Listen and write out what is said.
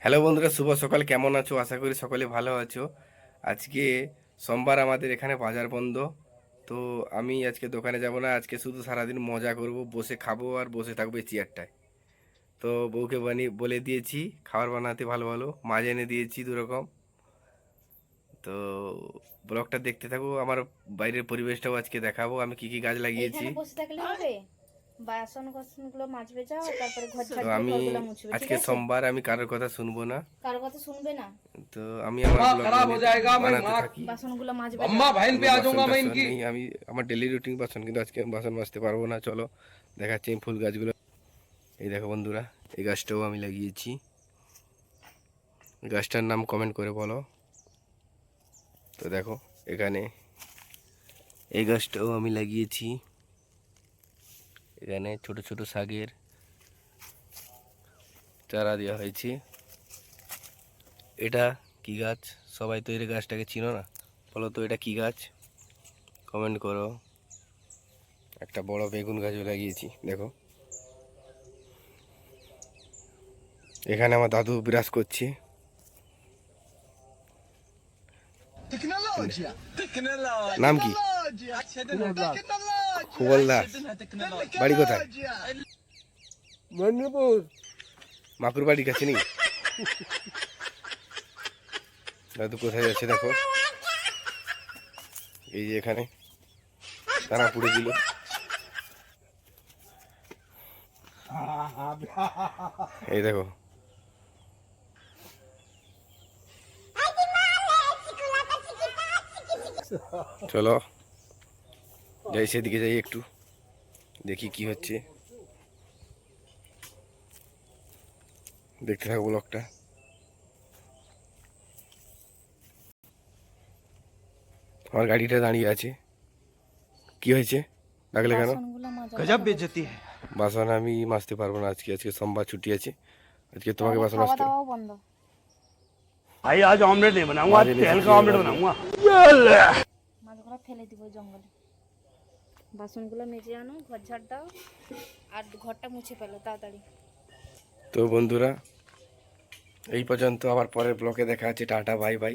Hello বন্ধুরা, শুভ সকাল। কেমন আছো? আশা করি সকলে ভালো আছো। আজকে সোমবার, আমাদের এখানে বাজার বন্ধ। তো আমি আজকে দোকানে যাব না। আজকে শুধু সারাদিন মজা করব, বসে খাবো আর বসে থাকবো এই চেয়ারটায়। তো বউকে বলে দিয়েছি খাবার বানাতে, ভালো ভালো মাছ এনে দিয়েছি 2 রকম। তো ব্লগটা দেখতে থাকো। আমার বাইরের পরিবেশটাও আজকে দেখাবো, আমি কি কি গাছ লাগিয়েছি। এইখানে বসে থাকলে হবে? বাসন কোসনগুলো মাজবে, যাও, তারপরে ঘর তো ঝাড় দিয়ে আমি ঘরগুলো মুছবে, ঠিক আজকে আছে? সোমবার, আমি কারোর কথা শুনবো না। কারো কথা শুনবে না। তো আমি আমার ব্লগ বানাতে থাকি। বাসনগুলো মাজবে, अम्मा যাও। बहन पे কোনো आ বাসন जाऊंगा मैं টাসন इनकी। নেই, আমি আমার ডেলি রুটিন বাসন, কিন্তু আজকে বাসন মাজতে পারবো না। চলো দেখাচ্ছি আমি ফুল গাছগুলো। এই দেখো বন্ধুরা, এই গাছটাও আমি লাগিয়েছি। গাছটার নাম কমেন্ট করে বলো। তো দেখো এখানে এই গাছটাও আমি লাগিয়েছি। এখানে ছোট ছোট শাকের চারা দেওয়া হয়েছে। এটা কি গাছ? সবাই তো এই গাছটাকে চিনো না, বলো তো এটা কি গাছ? কমেন্ট করো। একটা বড় বেগুন গাছও লাগিয়েছি, দেখো। এখানে আমার দাদু বিরাজ করছে। নাম কি? খুবল দাস। বাড়ি কোথায়? मेदिनीपुर। মাকুর বাড়ির কাছে নেই? দাদু কোথায় যাচ্ছে দেখো। এই যে এখানে তারা পুড়ে দিল। এই দেখো, চলো যাই, সেদিকে যাই, একটু দেখি কি হচ্ছে। দেখতে থাকবো ব্লগটা। আমার গাড়িটা দাঁড়িয়ে আছে, কি হয়েছে? ডাকলে কেন? বাসনগুলো মাজা, गजब बेइज्जती है। বাসন আমি মাজতে পারবো না আজকে। আজকে সোমবার, ছুটি আছে। আজকে তোমাকে তাহলে বাসন খাওয়া মাজতে দাওয়াও বন্ধ। भाई आज ऑमलेट नहीं बनाऊंगा, आज मारे नहीं तेल सकती का है ऑमलेट बात। बनाऊंगा। মাছগুলো ফেলে দিব জঙ্গলে। বাসনগুলো মেজে আনো, ঘর ঝাড় দাও, আর ঘরটা মুছে ফেলো তাড়াতাড়ি। তো বন্ধুরা, এই পর্যন্ত। আবার পরের ব্লগে দেখা আছে। Tata, bye bye.